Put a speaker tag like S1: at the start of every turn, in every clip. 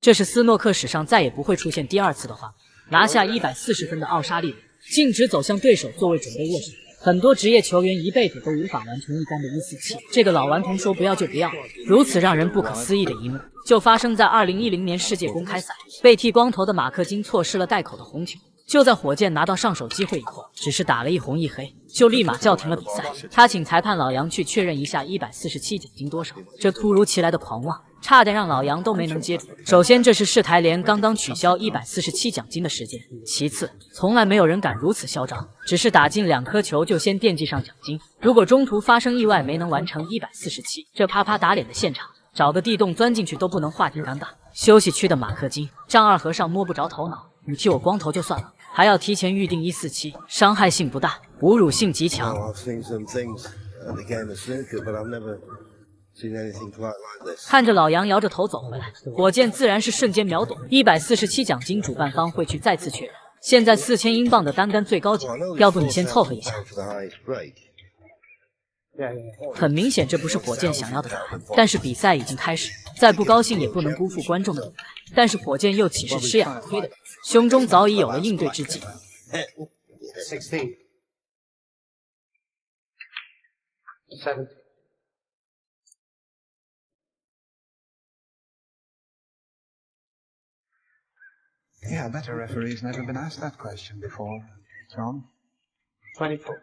S1: 这是斯诺克史上再也不会出现第二次的画面。拿下140分的奥沙利文，径直走向对手座位准备握手。很多职业球员一辈子都无法完成一杆的147，这个老顽童说不要就不要。如此让人不可思议的一幕，就发生在2010年世界公开赛，被剃光头的马克金错失了带口的红球。就在火箭拿到上手机会以后，只是打了1红1黑，就立马叫停了比赛。他请裁判老杨去确认一下147奖金多少。这突如其来的狂妄，差点让老杨都没能接住。首先，这是世台联刚刚取消147奖金的时间；其次，从来没有人敢如此嚣张，只是打进2颗球就先惦记上奖金。如果中途发生意外没能完成147，这啪啪打脸的现场，找个地洞钻进去都不能化解尴尬。休息区的马克金丈二和尚摸不着头脑，你剃我光头就算了，还要提前预定147，伤害性不大，侮辱性极强。看着老杨摇着头走回来，火箭自然是瞬间秒懂147奖金，主办方会去再次确认。现在4000英镑的单杆最高奖，要不你先凑合一下。很明显，这不是火箭想要的答案。但是比赛已经开始，再不高兴也不能辜负观众的等待。但是火箭又岂是吃哑巴亏的人，胸中早已有了应对之计。
S2: Yeah, I bet a referee's never been asked that question before, John.
S3: 24.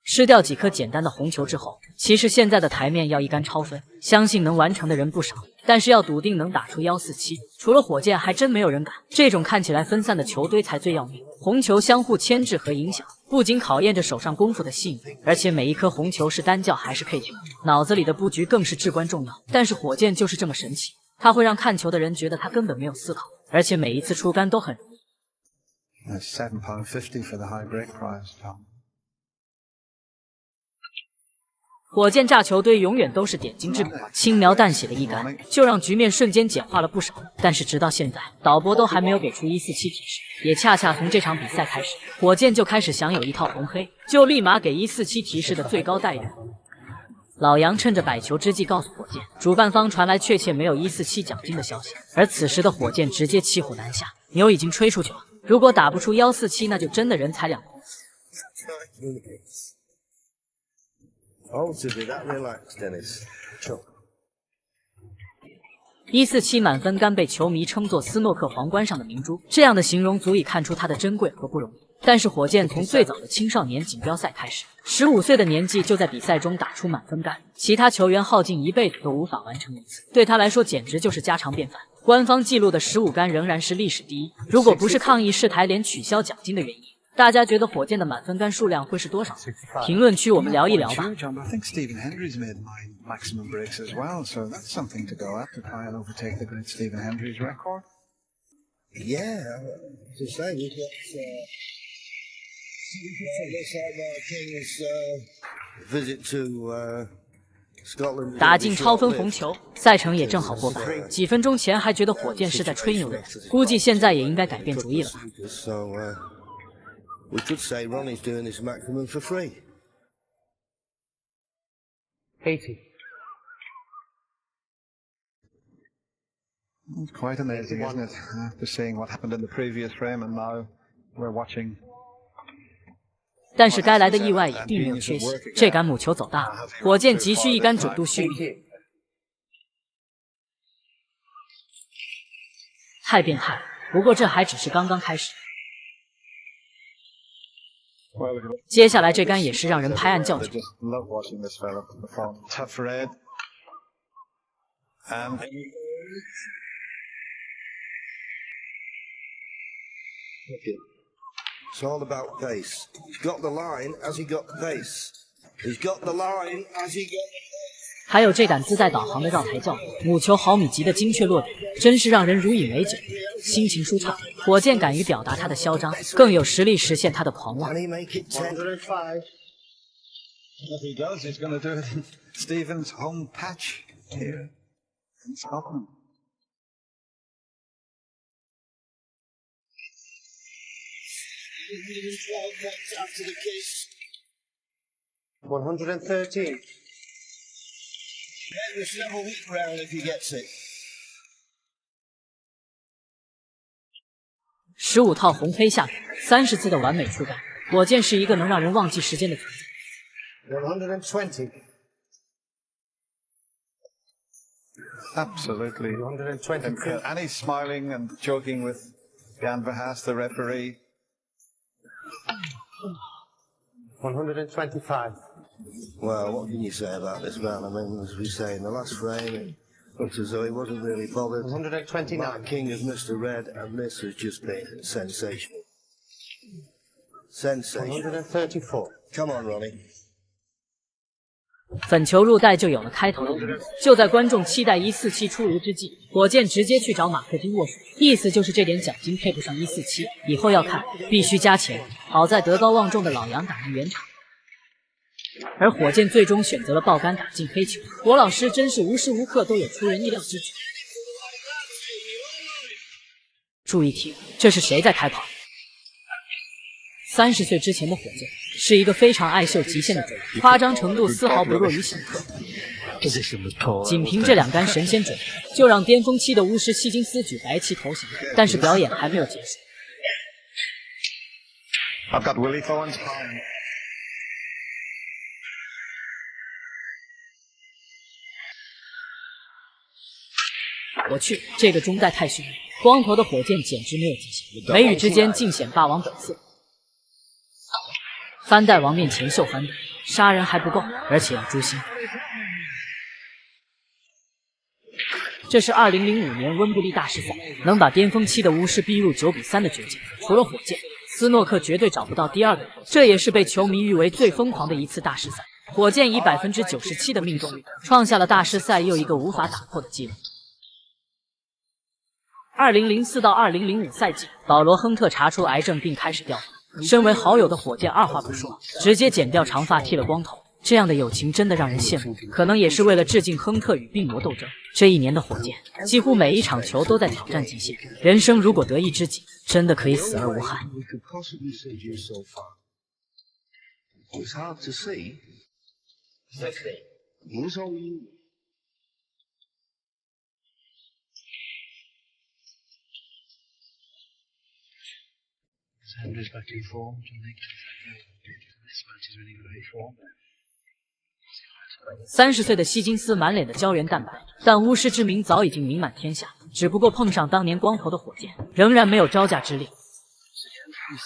S1: 失掉几颗简单的红球之后，其实现在的台面要一杆超分，相信能完成的人不少，但是要笃定能打出147，除了火箭还真没有人敢。这种看起来分散的球堆才最要命，红球相互牵制和影响，不仅考验着手上功夫的细腻，而且每一颗红球是单叫还是配球，脑子里的布局更是至关重要。但是火箭就是这么神奇，它会让看球的人觉得他根本没有思考，而且每一次出杆都很容易。
S2: That's £7.50 for the high break prize, Tom.
S1: 火箭炸球堆永远都是点睛之笔，轻描淡写的一杆就让局面瞬间简化了不少。但是直到现在，导播都还没有给出147提示，也恰恰从这场比赛开始，火箭就开始享有一套红黑就立马给147提示的最高待遇。老杨趁着摆球之际告诉火箭，主办方传来确切没有147奖金的消息，而此时的火箭直接骑虎难下，牛已经吹出去了，如果打不出147，那就真的人财两空。
S4: Oh, to be that relaxed, Dennis.
S1: 147满分杆被球迷称作斯诺克皇冠上的明珠，这样的形容足以看出它的珍贵和不容易。但是火箭从最早的青少年锦标赛开始，15岁的年纪就在比赛中打出满分杆，其他球员耗尽一辈子都无法完成一次，对他来说简直就是家常便饭。官方记录的15杆仍然是历史第一，如果不是抗议世台联取消奖金的原因，大家觉得火箭的满分杆数量会是多少？评论区我们聊一聊吧。
S2: I think Stephen Hendry's made 9 maximum breaks as well, so that's something to go at to try and overtake the great Stephen Hendry's record.
S4: Yeah, to say we've got King's visit to Scotland.
S1: 打进超分红球，赛程也正好过半。几分钟前还觉得火箭是在吹牛的人，估计现在也应该改变主意了吧。
S4: So we could say Ronnie's doing this maximum for free.
S3: 80.
S2: It's quite amazing, isn't it? After seeing what happened in the previous frame, and now we're watching.
S1: 但是该来的意外也并没有缺席，这杆母球走大了，火箭急需一杆准度续命。太变态了，不过这还只是刚刚开始。接下来这杆也是让人拍案叫绝。
S2: Love watching this fella perform. Tough red.
S4: It's all about pace. He's got the line as he got the pace. He's got the line as he got the pace.
S1: 还有这杆自带导航的绕台教，母球毫米级的精确落点，真是让人如饮美酒，心情舒畅。火箭敢于表达他的嚣张，更有实力实现他的狂妄。
S4: Can he make it 10?
S3: 105.
S2: If he does, he's going to do it in Stephen's home patch here in Scotland.
S4: After the kiss.
S3: 113.
S4: receive a whip round if he gets it.
S1: 15套红黑下30次的完美触感，火箭是一个能让人忘记时间的存在。
S3: 120.
S2: Absolutely.
S3: 122.
S2: And he's smiling and joking with Jan Verhaas, the referee.
S3: 125.
S4: Well, what can you say about this man? I mean, as we say in the last frame, it looked as though he wasn't really bothered.
S3: 129.
S4: Mark King has missed a red, and this has just been sensational. Sensational.
S3: 134.
S4: Come on, Ronnie.
S1: 粉球入袋就有了开头的一幕。就在观众期待147出炉之际，火箭直接去找马克金握手，意思就是这点奖金配不上147，以后要看必须加钱。好在德高望重的老杨打赢圆场，而火箭最终选择了爆杆打进黑球。火老师真是无时无刻都有出人意料之举。注意听，这是谁在开跑？30岁之前的火箭是一个非常爱秀极限的球员，夸张程度丝毫不弱于小特。仅凭这2杆神仙准，就让巅峰期的巫师希金斯举白旗投降。但是表演还没有结束。
S2: I've got Willie Thorne's palm.
S1: 我去，这个中带太凶了！光头的火箭简直没有极限，眉宇之间尽显霸王本色。翻带王面前秀翻带，杀人还不够，而且要诛心。这是2005年温布利大师赛，能把巅峰期的巫师逼入9比3的绝境。除了火箭，斯诺克绝对找不到第二个人。这也是被球迷誉为最疯狂的一次大师赛。火箭以97%的命中率，创下了大师赛又一个无法打破的纪录。2004到2005赛季，保罗·亨特查出癌症并开始掉发。身为好友的火箭二话不说，直接剪掉长发剃了光头。这样的友情真的让人羡慕。可能也是为了致敬亨特与病魔斗争，这一年的火箭几乎每一场球都在挑战极限。人生如果得一知己，真的可以死而无憾。
S4: It's hard to see.
S2: ，Andrew's back in form. Do you think this match is really great form?
S1: 30岁的希金斯满脸的胶原蛋白，但巫师之名早已经名满天下。只不过碰上当年光头的火箭，仍然没有招架之力。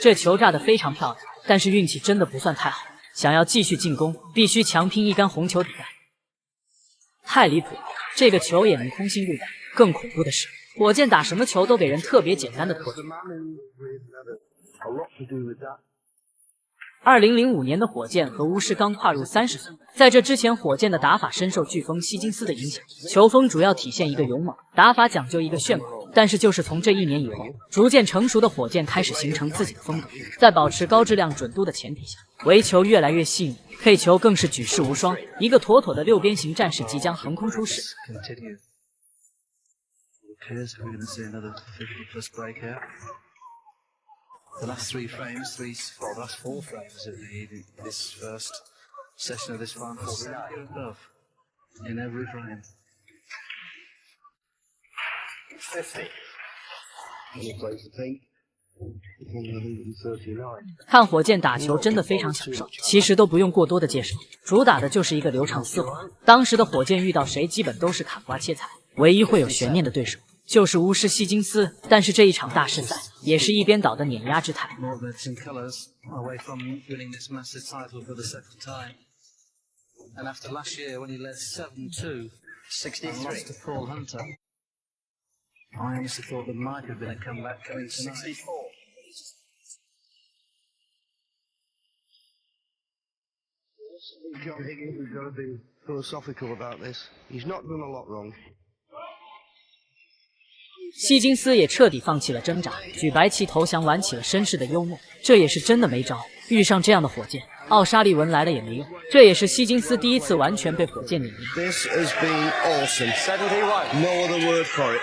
S1: 这球炸得非常漂亮，但是运气真的不算太好。想要继续进攻，必须强拼一杆红球抵袋。太离谱了，这个球也能空心入袋。更恐怖的是，火箭打什么球都给人特别简单的破解。2005年的火箭和巫师刚跨入30岁，在这之前，火箭的打法深受飓风希金斯的影响，球风主要体现一个勇猛，打法讲究一个炫酷。但是就是从这1年以后，逐渐成熟的火箭开始形成自己的风格，在保持高质量准度的前提下，围球越来越细腻，配球更是举世无双，一个妥妥的6边形战士即将横空出世。
S2: Appears we're going to see another 50+ breakout. The last 3 frames, well, last 4 frames of this first session of this final set, you're above in every frame.
S4: 50. He plays the pink. 139.
S1: 看火箭打球真的非常享受，其实都不用过多的介绍，主打的就是一个流畅丝滑。当时的火箭遇到谁基本都是砍瓜切菜，唯一会有悬念的对手就是巫师希金斯。但是这一场大师赛也是一边倒的碾压之态。
S2: More reds and colours away from winning this massive title for the second time. And after last year when he led 7-2 and lost to Paul Hunter, I honestly thought there might have been a comeback coming tonight.
S4: 64. John Higgins has got to be philosophical about this. He's not done a lot wrong.
S1: 希金斯也彻底放弃了挣扎，举白旗投降，玩起了绅士的幽默。这也是真的没招，遇上这样的火箭，奥沙利文来了也没用。这也是希金斯第一次完全被火箭碾压。
S4: This has been awesome. 71. No other word for it.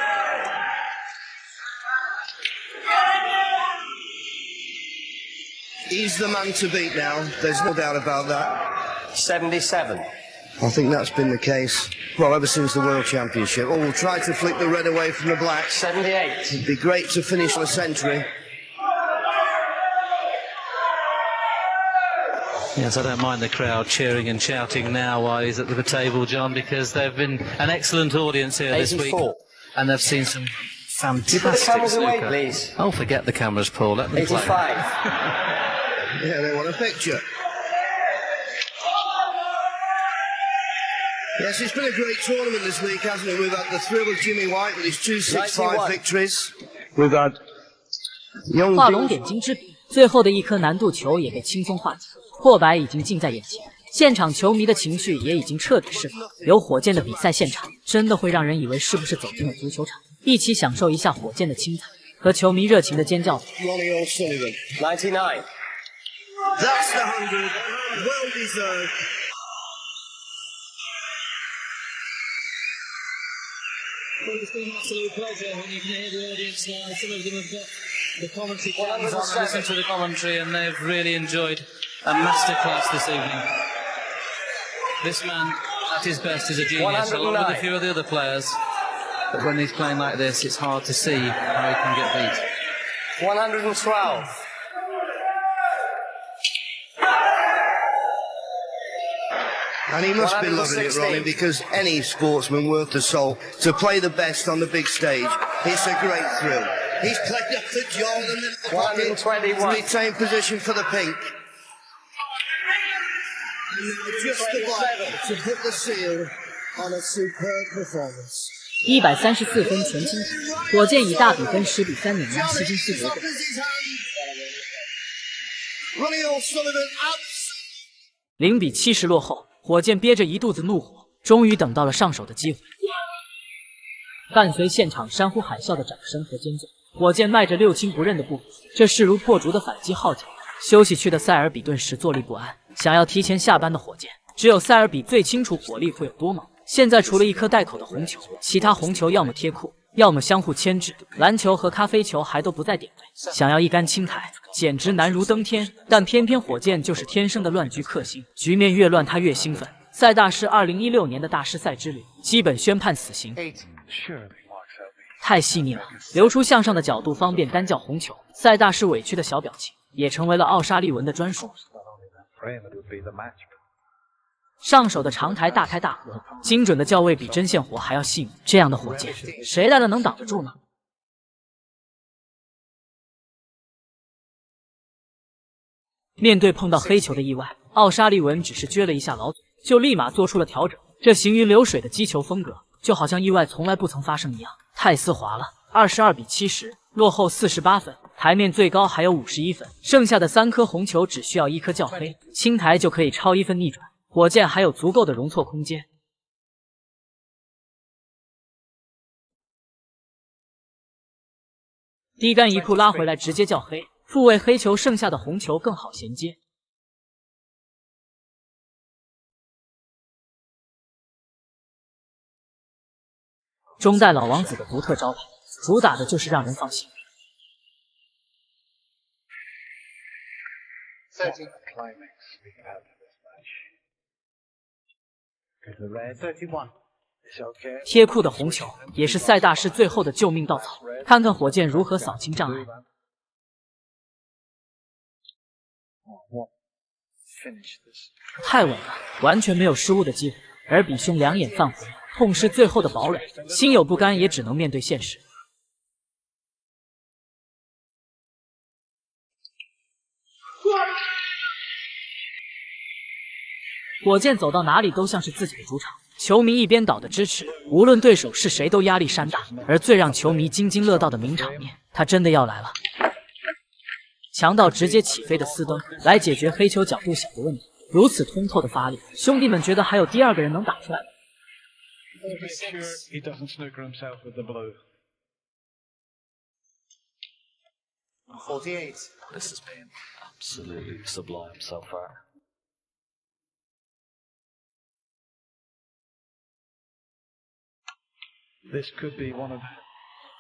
S4: He's the man to beat now. There's no doubt about that.
S3: 77.
S4: I think that's been the case, well, ever since the World Championship. Oh, we'll try to flick the red away from the black.
S5: 78.
S4: It'd be great to finish on a century.
S2: Yes, I don't mind the crowd cheering and shouting now while he's at the table, John, because they've been an excellent audience here this week.
S5: 84.
S2: And they've seen some
S5: Put the
S2: fantastic
S5: cameras away,
S2: snooker.
S5: please.
S2: Oh, forget the cameras, Paul. Let them play.
S5: 85.
S4: Yeah, they want a picture. Yes, it's been a great tournament this week, hasn't it? We've had the thrill of Jimmy White with his 265
S5: 91.
S4: victories. We've had young
S1: 画龙点睛之笔，最后的一颗难度球也被轻松化解，破百已经近在眼前。现场球迷的情绪也已经彻底释放，有火箭的比赛现场，真的会让人以为是不是走进了足球场，一起享受一下火箭的精彩和球迷热情的尖叫。
S4: Ronnie O'Sullivan.
S5: 99.
S4: That's the 100. Well deserved.
S2: Well, it's been an absolute pleasure when you can hear the audience now. Some of them have got the commentary cams on and listen to the commentary, and they've really enjoyed a masterclass this evening. This man, at his best, is a genius, along with a few of the other players. But when he's playing like this, it's hard to see how he can get beat.
S5: 112.
S4: And he must be loving it, Ronnie, because any sportsman worth the salt, to play the best on the big stage, it's a great thrill. He's played up for Jordan in the pocket to
S5: 121.
S4: retain position for the pink. And now just the black to put the seal on a superb performance.
S1: 134分全清场，火箭以大比分10比3碾压希金斯伯格。
S4: Ronnie O'Sullivan
S1: 0比70落后，火箭憋着一肚子怒火，终于等到了上手的机会。伴随现场山呼海啸的掌声和尖叫，火箭迈着六亲不认的步伐，这势如破竹的反击号角。休息区的塞尔比顿时坐立不安，想要提前下班的火箭，只有塞尔比最清楚火力会有多猛。现在除了一颗带口的红球，其他红球要么贴库，要么相互牵制，篮球和咖啡球还都不在点位，想要一杆清台，简直难如登天。但偏偏火箭就是天生的乱局克星，局面越乱他越兴奋。塞大师2016年的大师赛之旅，基本宣判死刑。太细腻了，留出向上的角度方便单叫红球。塞大师委屈的小表情，也成为了奥沙利文的专属。上手的长台大开大合，精准的叫位比针线活还要细腻。这样的火箭，谁来了能挡得住呢？面对碰到黑球的意外，奥沙利文只是撅了一下老嘴，就立马做出了调整。这行云流水的击球风格，就好像意外从来不曾发生一样，太丝滑了。22比70，落后48分，台面最高还有51分，剩下的3颗红球只需要1颗叫黑，清台就可以超1分逆转。火箭还有足够的容错空间。低杆一库拉回来直接叫黑，复位黑球，剩下的红球更好衔接。中代老王子的独特招牌，主打的就是让人放心。贴库的红球也是赛大师最后的救命稻草，看看火箭如何扫清障碍。太稳了，完全没有失误的机会。而比兄两眼泛红，痛失最后的堡垒，心有不甘，也只能面对现实。火箭走到哪里都像是自己的主场，球迷一边倒的支持，无论对手是谁都压力山大。而最让球迷津津乐道的名场面，它真的要来了！强到直接起飞的私登来解决黑球角度小的问题，如此通透的发力，兄弟们觉得还有第二个人能打出来吗？
S3: 48.
S2: This has been absolutely sublime so far.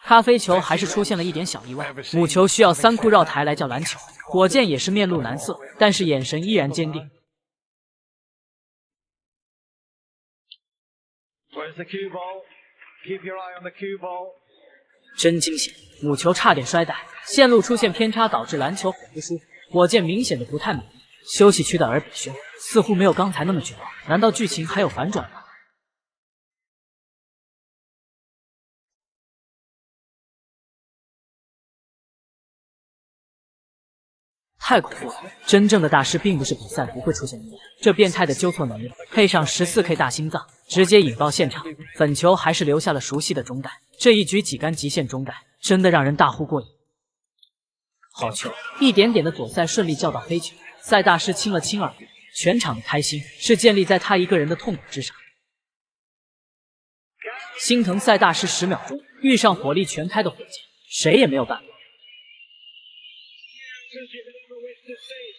S1: 咖啡球还是出现了一点小意外，母球需要3库绕台来叫篮球。火箭也是面露难色，但是眼神依然坚定。
S2: Where's the cue ball? Keep your eye on the cue ball.
S1: 真惊险！母球差点摔袋，线路出现偏差导致篮球很不舒服。火箭明显的不太满意。休息区的尔比轩似乎没有刚才那么绝望，难道剧情还有反转吗？太恐怖了！真正的大师并不是比赛不会出现意外，这变态的纠错能力配上14K 大心脏，直接引爆现场。粉球还是留下了熟悉的中袋，这一局几杆极限中袋，真的让人大呼过瘾。好球！一点点的左塞顺利叫到黑球，赛大师亲了亲耳朵，全场的开心是建立在他一个人的痛苦之上。心疼赛大师10秒钟，遇上火力全开的火箭，谁也没有办法。
S6: Since you never wish to see